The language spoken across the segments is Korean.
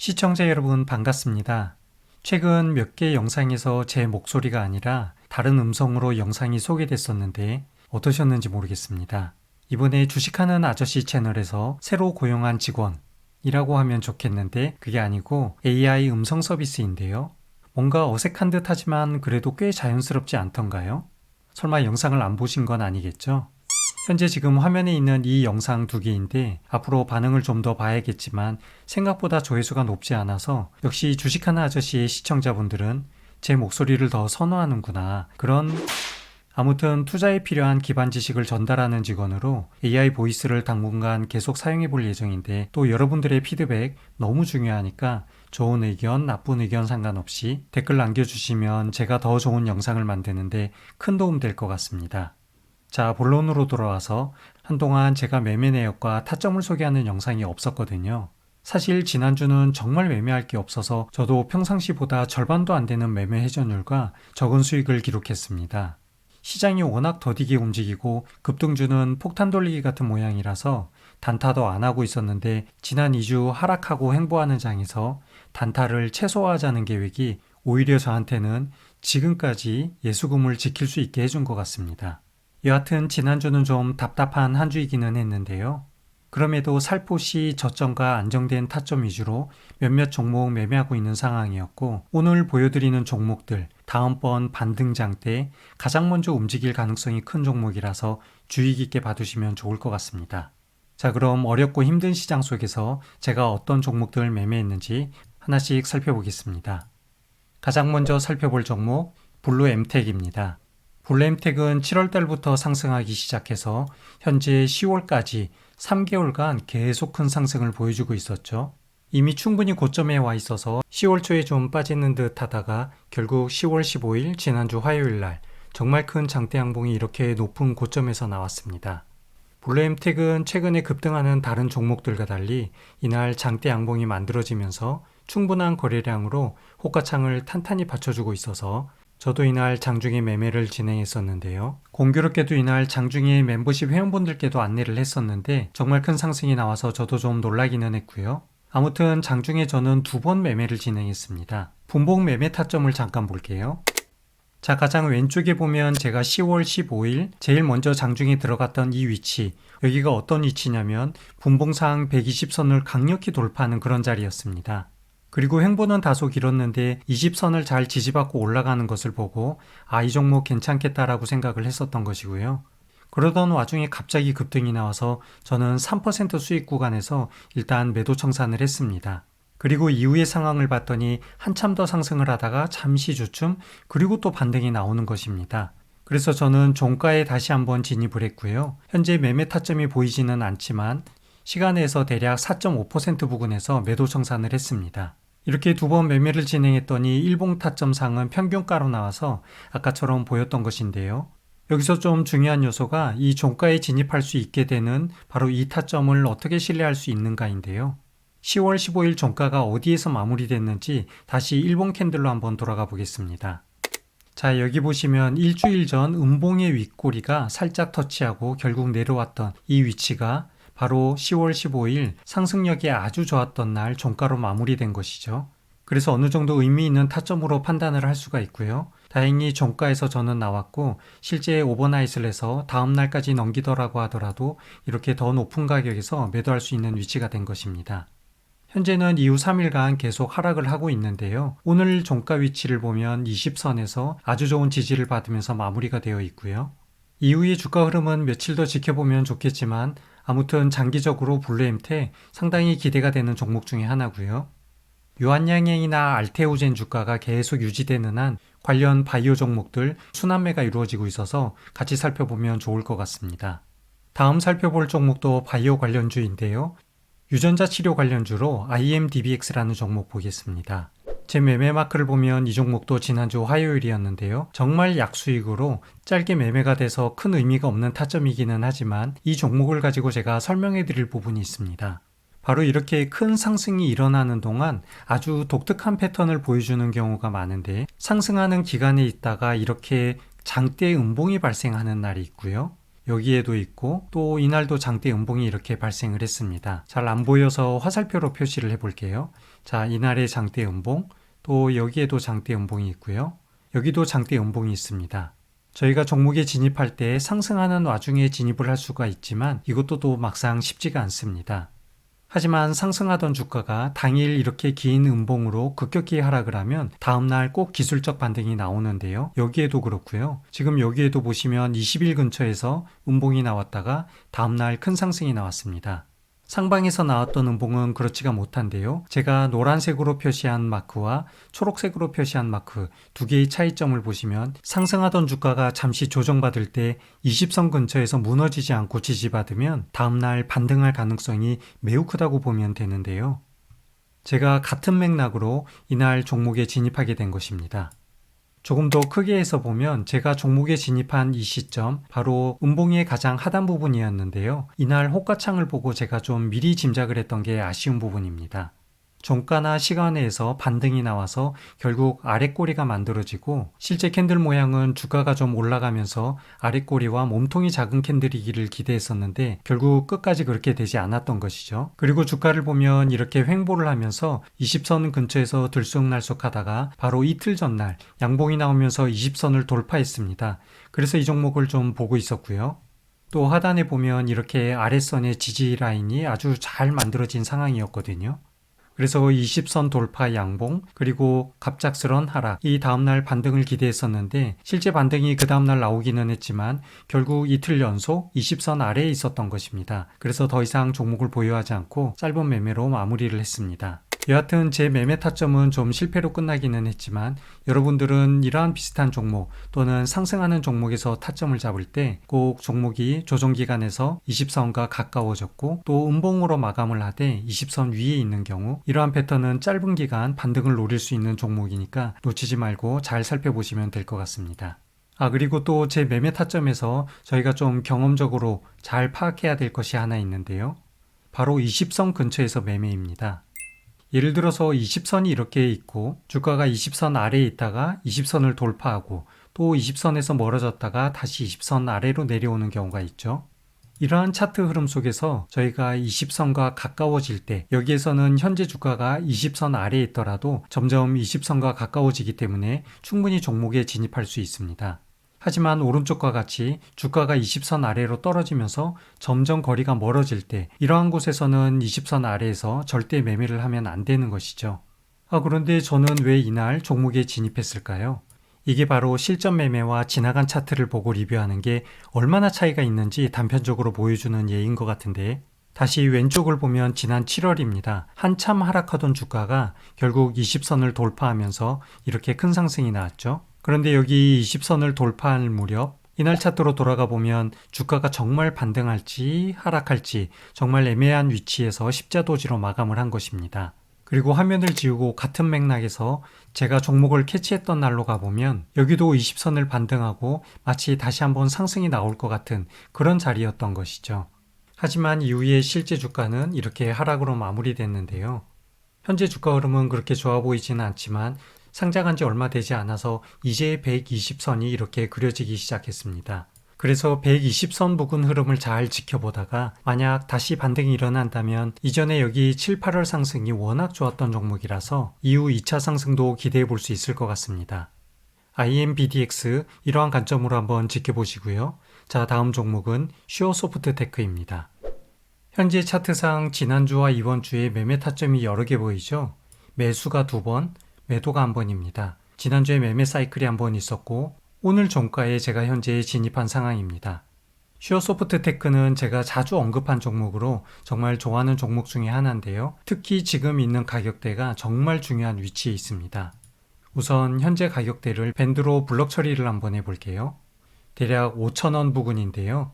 시청자 여러분 반갑습니다. 최근 몇 개 영상에서 제 목소리가 아니라 다른 음성으로 영상이 소개됐었는데 어떠셨는지 모르겠습니다. 이번에 주식하는 아저씨 채널에서 새로 고용한 직원이라고 하면 좋겠는데 그게 아니고 AI 음성 서비스인데요. 뭔가 어색한 듯 하지만 그래도 꽤 자연스럽지 않던가요? 설마 영상을 안 보신 건 아니겠죠? 현재 지금 화면에 있는 이 영상 두 개인데 앞으로 반응을 좀 더 봐야겠지만 생각보다 조회수가 높지 않아서 역시 주식하는 아저씨의 시청자분들은 제 목소리를 더 선호하는구나. 아무튼 투자에 필요한 기반 지식을 전달하는 직원으로 AI 보이스를 당분간 계속 사용해 볼 예정인데 또 여러분들의 피드백 너무 중요하니까 좋은 의견, 나쁜 의견 상관없이 댓글 남겨주시면 제가 더 좋은 영상을 만드는데 큰 도움 될 것 같습니다. 자, 본론으로 돌아와서 한동안 제가 매매 내역과 타점을 소개하는 영상이 없었거든요. 사실 지난주는 정말 매매할 게 없어서 저도 평상시보다 절반도 안 되는 매매 회전율과 적은 수익을 기록했습니다. 시장이 워낙 더디게 움직이고 급등주는 폭탄 돌리기 같은 모양이라서 단타도 안 하고 있었는데 지난 2주 하락하고 횡보하는 장에서 단타를 최소화하자는 계획이 오히려 저한테는 지금까지 예수금을 지킬 수 있게 해준 것 같습니다. 여하튼 지난주는 좀 답답한 한 주이기는 했는데요. 그럼에도 살포시 저점과 안정된 타점 위주로 몇몇 종목 매매하고 있는 상황이었고 오늘 보여드리는 종목들 다음번 반등장 때 가장 먼저 움직일 가능성이 큰 종목이라서 주의 깊게 봐두시면 좋을 것 같습니다. 자, 그럼 어렵고 힘든 시장 속에서 제가 어떤 종목들을 매매했는지 하나씩 살펴보겠습니다. 가장 먼저 살펴볼 종목 블루엠텍입니다. 블루엠텍은 7월달부터 상승하기 시작해서 현재 10월까지 3개월간 계속 큰 상승을 보여주고 있었죠. 이미 충분히 고점에 와 있어서 10월 초에 좀 빠지는 듯 하다가 결국 10월 15일 지난주 화요일 날 정말 큰 장대 양봉이 이렇게 높은 고점에서 나왔습니다. 블루엠텍은 최근에 급등하는 다른 종목들과 달리 이날 장대 양봉이 만들어지면서 충분한 거래량으로 호가창을 탄탄히 받쳐주고 있어서 저도 이날 장중에 매매를 진행했었는데요. 공교롭게도 이날 장중에 멤버십 회원분들께도 안내를 했었는데 정말 큰 상승이 나와서 저도 좀 놀라기는 했고요. 아무튼 장중에 저는 2번 매매를 진행했습니다. 분봉 매매 타점을 잠깐 볼게요. 자, 가장 왼쪽에 보면 제가 10월 15일 제일 먼저 장중에 들어갔던 이 위치, 여기가 어떤 위치냐면 분봉상 120선을 강력히 돌파하는 그런 자리였습니다. 그리고 횡보는 다소 길었는데 20선을 잘 지지받고 올라가는 것을 보고 이 종목 괜찮겠다라고 생각을 했었던 것이고요. 그러던 와중에 갑자기 급등이 나와서 저는 3% 수익 구간에서 일단 매도 청산을 했습니다. 그리고 이후의 상황을 봤더니 한참 더 상승을 하다가 잠시 주춤 그리고 또 반등이 나오는 것입니다. 그래서 저는 종가에 다시 한번 진입을 했고요. 현재 매매 타점이 보이지는 않지만 시간에서 대략 4.5% 부근에서 매도 청산을 했습니다. 이렇게 2번 매매를 진행했더니 일봉 타점상은 평균가로 나와서 아까처럼 보였던 것인데요. 여기서 좀 중요한 요소가 이 종가에 진입할 수 있게 되는 바로 이 타점을 어떻게 신뢰할 수 있는가인데요. 10월 15일 종가가 어디에서 마무리됐는지 다시 일봉 캔들로 한번 돌아가 보겠습니다. 자, 여기 보시면 일주일 전 음봉의 윗꼬리가 살짝 터치하고 결국 내려왔던 이 위치가 바로 10월 15일 상승력이 아주 좋았던 날 종가로 마무리된 것이죠. 그래서 어느 정도 의미 있는 타점으로 판단을 할 수가 있고요. 다행히 종가에서 저는 나왔고 실제 오버나잇을 해서 다음 날까지 넘기더라고 하더라도 이렇게 더 높은 가격에서 매도할 수 있는 위치가 된 것입니다. 현재는 이후 3일간 계속 하락을 하고 있는데요. 오늘 종가 위치를 보면 20선에서 아주 좋은 지지를 받으면서 마무리가 되어 있고요. 이후의 주가 흐름은 며칠 더 지켜보면 좋겠지만 아무튼 장기적으로 블루엠텍 상당히 기대가 되는 종목 중에 하나고요. 유한양행이나 알테오젠 주가가 계속 유지되는 한 관련 바이오 종목들 순환매가 이루어지고 있어서 같이 살펴보면 좋을 것 같습니다. 다음 살펴볼 종목도 바이오 관련주인데요. 유전자 치료 관련주로 IMDBX라는 종목 보겠습니다. 제 매매 마크를 보면 이 종목도 지난주 화요일이었는데요. 정말 약수익으로 짧게 매매가 돼서 큰 의미가 없는 타점이기는 하지만 이 종목을 가지고 제가 설명해 드릴 부분이 있습니다. 바로 이렇게 큰 상승이 일어나는 동안 아주 독특한 패턴을 보여주는 경우가 많은데 상승하는 기간에 있다가 이렇게 장대 음봉이 발생하는 날이 있고요. 여기에도 있고 또 이날도 장대 음봉이 이렇게 발생을 했습니다. 잘 안 보여서 화살표로 표시를 해볼게요. 자, 이날의 장대 음봉, 또 여기에도 장대 음봉이 있고요. 여기도 장대 음봉이 있습니다. 저희가 종목에 진입할 때 상승하는 와중에 진입을 할 수가 있지만 이것도 또 막상 쉽지가 않습니다. 하지만 상승하던 주가가 당일 이렇게 긴 음봉으로 급격히 하락을 하면 다음날 꼭 기술적 반등이 나오는데요. 여기에도 그렇고요. 지금 여기에도 보시면 20일 근처에서 음봉이 나왔다가 다음날 큰 상승이 나왔습니다. 상방에서 나왔던 음봉은 그렇지가 못한데요. 제가 노란색으로 표시한 마크와 초록색으로 표시한 마크 두 개의 차이점을 보시면 상승하던 주가가 잠시 조정받을 때 20선 근처에서 무너지지 않고 지지받으면 다음날 반등할 가능성이 매우 크다고 보면 되는데요. 제가 같은 맥락으로 이날 종목에 진입하게 된 것입니다. 조금 더 크게 해서 보면 제가 종목에 진입한 이 시점 바로 음봉의 가장 하단 부분이었는데요. 이날 호가창을 보고 제가 좀 미리 짐작을 했던 게 아쉬운 부분입니다. 종가나 시간에서 반등이 나와서 결국 아랫꼬리가 만들어지고 실제 캔들 모양은 주가가 좀 올라가면서 아랫꼬리와 몸통이 작은 캔들이기를 기대했었는데 결국 끝까지 그렇게 되지 않았던 것이죠. 그리고 주가를 보면 이렇게 횡보를 하면서 20선 근처에서 들쑥날쑥 하다가 바로 이틀 전날 양봉이 나오면서 20선을 돌파했습니다. 그래서 이 종목을 좀 보고 있었고요. 또 하단에 보면 이렇게 아랫선의 지지 라인이 아주 잘 만들어진 상황이었거든요. 그래서 20선 돌파 양봉 그리고 갑작스런 하락 이 다음날 반등을 기대했었는데 실제 반등이 그 다음날 나오기는 했지만 결국 이틀 연속 20선 아래에 있었던 것입니다. 그래서 더 이상 종목을 보유하지 않고 짧은 매매로 마무리를 했습니다. 여하튼 제 매매 타점은 좀 실패로 끝나기는 했지만 여러분들은 이러한 비슷한 종목 또는 상승하는 종목에서 타점을 잡을 때 꼭 종목이 조정기간에서 20선과 가까워졌고 또 음봉으로 마감을 하되 20선 위에 있는 경우 이러한 패턴은 짧은 기간 반등을 노릴 수 있는 종목이니까 놓치지 말고 잘 살펴보시면 될 것 같습니다. 그리고 또 제 매매 타점에서 저희가 좀 경험적으로 잘 파악해야 될 것이 하나 있는데요. 바로 20선 근처에서 매매입니다. 예를 들어서 20선이 이렇게 있고 주가가 20선 아래에 있다가 20선을 돌파하고 또 20선에서 멀어졌다가 다시 20선 아래로 내려오는 경우가 있죠. 이러한 차트 흐름 속에서 저희가 20선과 가까워질 때 여기에서는 현재 주가가 20선 아래에 있더라도 점점 20선과 가까워지기 때문에 충분히 종목에 진입할 수 있습니다. 하지만 오른쪽과 같이 주가가 20선 아래로 떨어지면서 점점 거리가 멀어질 때 이러한 곳에서는 20선 아래에서 절대 매매를 하면 안 되는 것이죠. 그런데 저는 왜 이날 종목에 진입했을까요? 이게 바로 실전 매매와 지나간 차트를 보고 리뷰하는 게 얼마나 차이가 있는지 단편적으로 보여주는 예인 것 같은데 다시 왼쪽을 보면 지난 7월입니다. 한참 하락하던 주가가 결국 20선을 돌파하면서 이렇게 큰 상승이 나왔죠. 그런데 여기 20선을 돌파할 무렵 이날 차트로 돌아가 보면 주가가 정말 반등할지 하락할지 정말 애매한 위치에서 십자도지로 마감을 한 것입니다. 그리고 화면을 지우고 같은 맥락에서 제가 종목을 캐치했던 날로 가보면 여기도 20선을 반등하고 마치 다시 한번 상승이 나올 것 같은 그런 자리였던 것이죠. 하지만 이후에 실제 주가는 이렇게 하락으로 마무리됐는데요. 현재 주가 흐름은 그렇게 좋아 보이지는 않지만 상장한 지 얼마 되지 않아서 이제 120선이 이렇게 그려지기 시작했습니다. 그래서 120선 부근 흐름을 잘 지켜보다가 만약 다시 반등이 일어난다면 이전에 여기 7, 8월 상승이 워낙 좋았던 종목이라서 이후 2차 상승도 기대해 볼 수 있을 것 같습니다. IMBDX 이러한 관점으로 한번 지켜보시고요. 자, 다음 종목은 슈어소프트테크입니다. 현재 차트상 지난주와 이번 주에 매매 타점이 여러 개 보이죠? 매수가 2번, 매도가 1번입니다. 지난주에 매매 사이클이 1번 있었고 오늘 종가에 제가 현재 진입한 상황입니다. 슈어소프트테크는 제가 자주 언급한 종목으로 정말 좋아하는 종목 중에 하나인데요. 특히 지금 있는 가격대가 정말 중요한 위치에 있습니다. 우선 현재 가격대를 밴드로 블럭 처리를 한번 해볼게요. 대략 5,000원 부근인데요.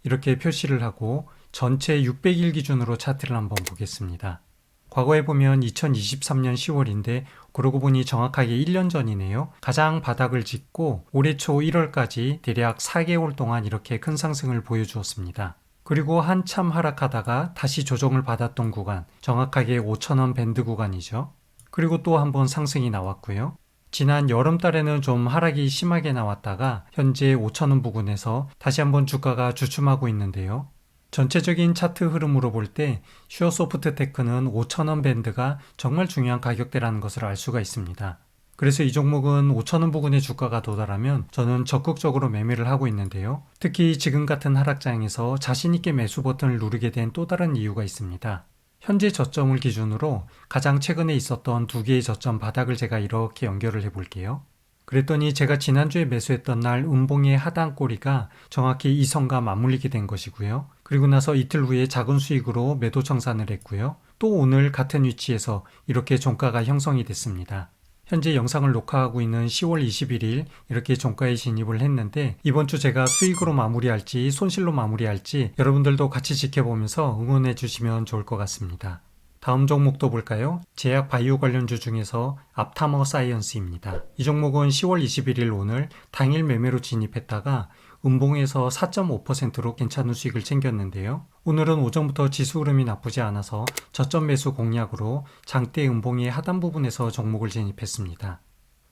이렇게 표시를 하고 전체 600일 기준으로 차트를 한번 보겠습니다. 과거에 보면 2023년 10월인데 그러고 보니 정확하게 1년 전이네요. 가장 바닥을 짚고 올해 초 1월까지 대략 4개월 동안 이렇게 큰 상승을 보여주었습니다. 그리고 한참 하락하다가 다시 조정을 받았던 구간, 정확하게 5,000원 밴드 구간이죠. 그리고 또 한번 상승이 나왔고요. 지난 여름달에는 좀 하락이 심하게 나왔다가 현재 5,000원 부근에서 다시 한번 주가가 주춤하고 있는데요. 전체적인 차트 흐름으로 볼 때 슈어소프트테크는 5,000원 밴드가 정말 중요한 가격대라는 것을 알 수가 있습니다. 그래서 이 종목은 5,000원 부근의 주가가 도달하면 저는 적극적으로 매매를 하고 있는데요. 특히 지금 같은 하락장에서 자신있게 매수 버튼을 누르게 된 또 다른 이유가 있습니다. 현재 저점을 기준으로 가장 최근에 있었던 두 개의 저점 바닥을 제가 이렇게 연결을 해 볼게요. 그랬더니 제가 지난주에 매수했던 날 음봉의 하단 꼬리가 정확히 이 선과 맞물리게 된 것이고요. 그리고 나서 이틀 후에 작은 수익으로 매도 청산을 했고요. 또 오늘 같은 위치에서 이렇게 종가가 형성이 됐습니다. 현재 영상을 녹화하고 있는 10월 21일 이렇게 종가에 진입을 했는데 이번 주 제가 수익으로 마무리할지 손실로 마무리할지 여러분들도 같이 지켜보면서 응원해 주시면 좋을 것 같습니다. 다음 종목도 볼까요? 제약 바이오 관련주 중에서 앞타머 사이언스입니다. 이 종목은 10월 21일 오늘 당일 매매로 진입했다가 음봉에서 4.5%로 괜찮은 수익을 챙겼는데요. 오늘은 오전부터 지수 흐름이 나쁘지 않아서 저점 매수 공략으로 장대 음봉의 하단 부분에서 종목을 진입했습니다.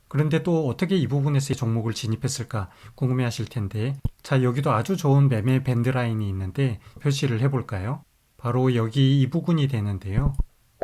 그런데 또 어떻게 이 부분에서 종목을 진입했을까 궁금해 하실 텐데 자, 여기도 아주 좋은 매매 밴드라인이 있는데 표시를 해볼까요? 바로 여기 이 부분이 되는데요.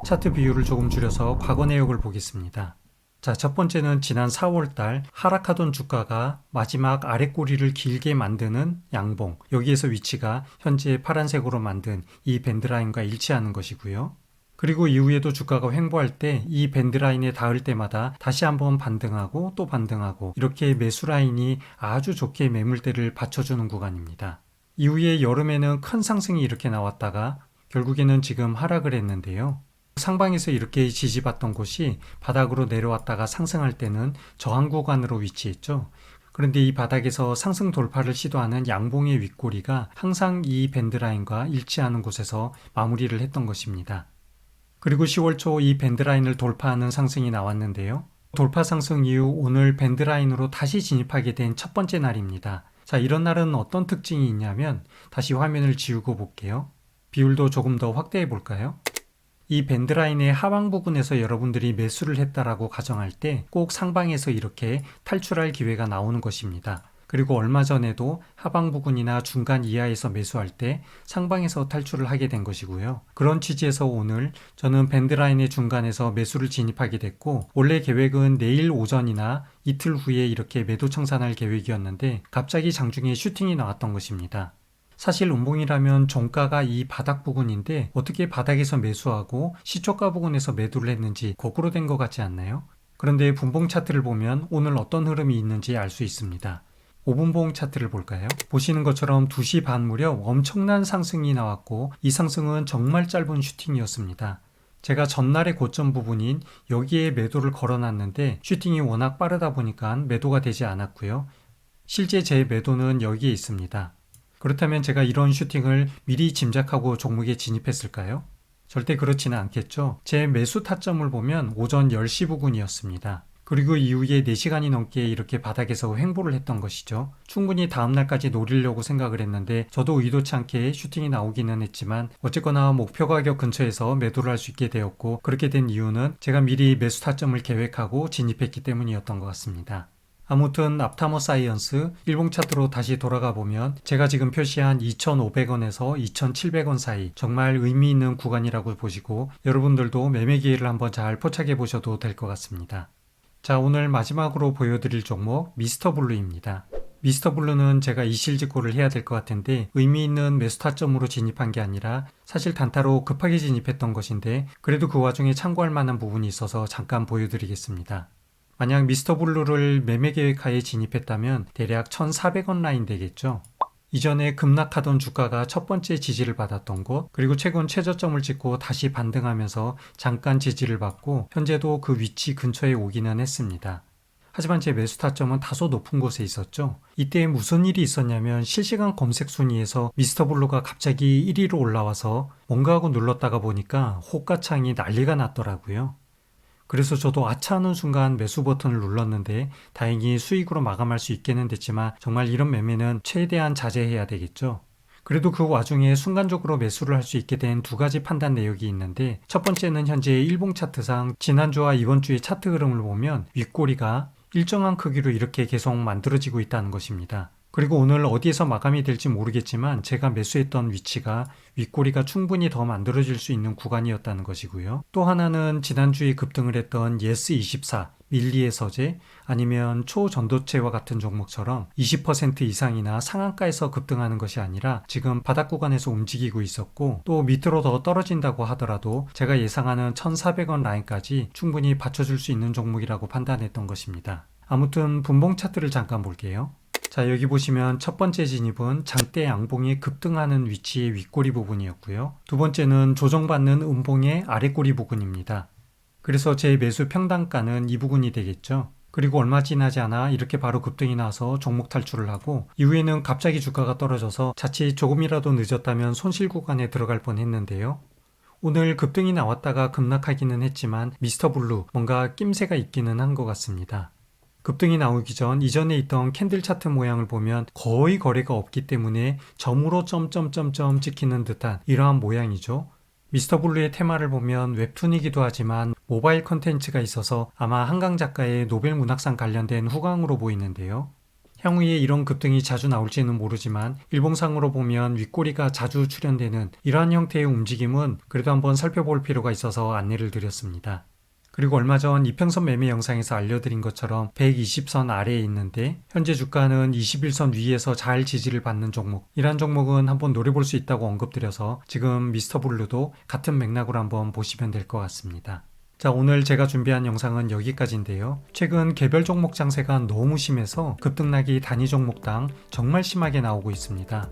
차트 비율을 조금 줄여서 과거 내역을 보겠습니다. 자, 첫 번째는 지난 4월달 하락하던 주가가 마지막 아래 꼬리를 길게 만드는 양봉, 여기에서 위치가 현재 파란색으로 만든 이 밴드라인과 일치하는 것이고요. 그리고 이후에도 주가가 횡보할 때 이 밴드라인에 닿을 때마다 다시 한번 반등하고 또 반등하고 이렇게 매수라인이 아주 좋게 매물대를 받쳐주는 구간입니다. 이후에 여름에는 큰 상승이 이렇게 나왔다가 결국에는 지금 하락을 했는데요. 상방에서 이렇게 지지받던 곳이 바닥으로 내려왔다가 상승할 때는 저항 구간으로 위치했죠. 그런데 이 바닥에서 상승 돌파를 시도하는 양봉의 윗꼬리가 항상 이 밴드라인과 일치하는 곳에서 마무리를 했던 것입니다. 그리고 10월 초 이 밴드라인을 돌파하는 상승이 나왔는데요. 돌파 상승 이후 오늘 밴드라인으로 다시 진입하게 된 첫 번째 날입니다. 자, 이런 날은 어떤 특징이 있냐면 다시 화면을 지우고 볼게요. 비율도 조금 더 확대해 볼까요? 이 밴드라인의 하방 부분에서 여러분들이 매수를 했다라고 가정할 때 꼭 상방에서 이렇게 탈출할 기회가 나오는 것입니다. 그리고 얼마 전에도 하방 부분이나 중간 이하에서 매수할 때 상방에서 탈출을 하게 된 것이고요. 그런 취지에서 오늘 저는 밴드라인의 중간에서 매수를 진입하게 됐고 원래 계획은 내일 오전이나 이틀 후에 이렇게 매도 청산할 계획이었는데 갑자기 장중에 슈팅이 나왔던 것입니다. 사실 음봉이라면 종가가 이 바닥 부분인데 어떻게 바닥에서 매수하고 시초가 부분에서 매도를 했는지 거꾸로 된 것 같지 않나요? 그런데 분봉 차트를 보면 오늘 어떤 흐름이 있는지 알 수 있습니다. 5분봉 차트를 볼까요? 보시는 것처럼 2시 반 무렵 엄청난 상승이 나왔고 이 상승은 정말 짧은 슈팅이었습니다. 제가 전날의 고점 부분인 여기에 매도를 걸어놨는데 슈팅이 워낙 빠르다 보니까 매도가 되지 않았고요. 실제 제 매도는 여기에 있습니다. 그렇다면 제가 이런 슈팅을 미리 짐작하고 종목에 진입했을까요? 절대 그렇지는 않겠죠. 제 매수 타점을 보면 오전 10시 부근이었습니다. 그리고 이후에 4시간이 넘게 이렇게 바닥에서 횡보를 했던 것이죠. 충분히 다음날까지 노리려고 생각을 했는데 저도 의도치 않게 슈팅이 나오기는 했지만 어쨌거나 목표 가격 근처에서 매도를 할 수 있게 되었고 그렇게 된 이유는 제가 미리 매수 타점을 계획하고 진입했기 때문이었던 것 같습니다. 아무튼 앞타머 사이언스 일봉 차트로 다시 돌아가 보면 제가 지금 표시한 2,500원에서 2,700원 사이 정말 의미 있는 구간이라고 보시고 여러분들도 매매 기회를 한번 잘 포착해 보셔도 될 것 같습니다. 자, 오늘 마지막으로 보여드릴 종목 미스터블루입니다. 미스터블루는 제가 이실직고를 해야 될 것 같은데 의미 있는 매수 타점으로 진입한 게 아니라 사실 단타로 급하게 진입했던 것인데 그래도 그 와중에 참고할 만한 부분이 있어서 잠깐 보여드리겠습니다. 만약 미스터블루를 매매 계획하에 진입했다면 대략 1,400원 라인 되겠죠. 이전에 급락하던 주가가 첫 번째 지지를 받았던 곳, 그리고 최근 최저점을 찍고 다시 반등하면서 잠깐 지지를 받고 현재도 그 위치 근처에 오기는 했습니다. 하지만 제 매수 타점은 다소 높은 곳에 있었죠. 이때 무슨 일이 있었냐면 실시간 검색 순위에서 미스터블루가 갑자기 1위로 올라와서 뭔가 하고 눌렀다가 보니까 호가창이 난리가 났더라고요. 그래서 저도 아차하는 순간 매수 버튼을 눌렀는데 다행히 수익으로 마감할 수 있게는 됐지만 정말 이런 매매는 최대한 자제해야 되겠죠. 그래도 그 와중에 순간적으로 매수를 할 수 있게 된 두 가지 판단 내역이 있는데, 첫 번째는 현재 일봉 차트상 지난주와 이번 주의 차트 흐름을 보면 윗꼬리가 일정한 크기로 이렇게 계속 만들어지고 있다는 것입니다. 그리고 오늘 어디에서 마감이 될지 모르겠지만 제가 매수했던 위치가 윗꼬리가 충분히 더 만들어질 수 있는 구간이었다는 것이고요. 또 하나는 지난주에 급등을 했던 예스24, 밀리의 서재, 아니면 초전도체와 같은 종목처럼 20% 이상이나 상한가에서 급등하는 것이 아니라 지금 바닥 구간에서 움직이고 있었고, 또 밑으로 더 떨어진다고 하더라도 제가 예상하는 1,400원 라인까지 충분히 받쳐줄 수 있는 종목이라고 판단했던 것입니다. 아무튼 분봉 차트를 잠깐 볼게요. 자, 여기 보시면 첫 번째 진입은 장대 양봉이 급등하는 위치의 윗꼬리 부분이었고요. 두 번째는 조정받는 음봉의 아랫꼬리 부분입니다. 그래서 제 매수 평단가는 이 부분이 되겠죠. 그리고 얼마 지나지 않아 이렇게 바로 급등이 나서 종목 탈출을 하고, 이후에는 갑자기 주가가 떨어져서 자칫 조금이라도 늦었다면 손실 구간에 들어갈 뻔했는데요. 오늘 급등이 나왔다가 급락하기는 했지만 미스터블루 뭔가 낌새가 있기는 한 것 같습니다. 급등이 나오기 전 이전에 있던 캔들 차트 모양을 보면 거의 거래가 없기 때문에 점으로 점점점점 찍히는 듯한 이러한 모양이죠. 미스터블루의 테마를 보면 웹툰이기도 하지만 모바일 컨텐츠가 있어서 아마 한강 작가의 노벨 문학상 관련된 후광으로 보이는데요. 향후에 이런 급등이 자주 나올지는 모르지만 일봉상으로 보면 윗꼬리가 자주 출현되는 이러한 형태의 움직임은 그래도 한번 살펴볼 필요가 있어서 안내를 드렸습니다. 그리고 얼마 전 이평선 매매 영상에서 알려드린 것처럼 120선 아래에 있는데 현재 주가는 21선 위에서 잘 지지를 받는 종목, 이런 종목은 한번 노려볼 수 있다고 언급드려서 지금 미스터블루도 같은 맥락으로 한번 보시면 될 것 같습니다. 자, 오늘 제가 준비한 영상은 여기까지인데요. 최근 개별 종목 장세가 너무 심해서 급등락이 단위 종목당 정말 심하게 나오고 있습니다.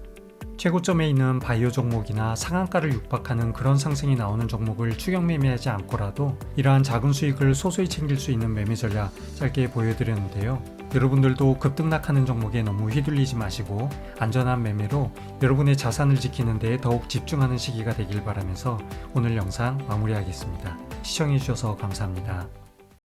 최고점에 있는 바이오 종목이나 상한가를 육박하는 그런 상승이 나오는 종목을 추격 매매하지 않고라도 이러한 작은 수익을 소소히 챙길 수 있는 매매 전략 짧게 보여드렸는데요. 여러분들도 급등락하는 종목에 너무 휘둘리지 마시고 안전한 매매로 여러분의 자산을 지키는 데 더욱 집중하는 시기가 되길 바라면서 오늘 영상 마무리하겠습니다. 시청해주셔서 감사합니다.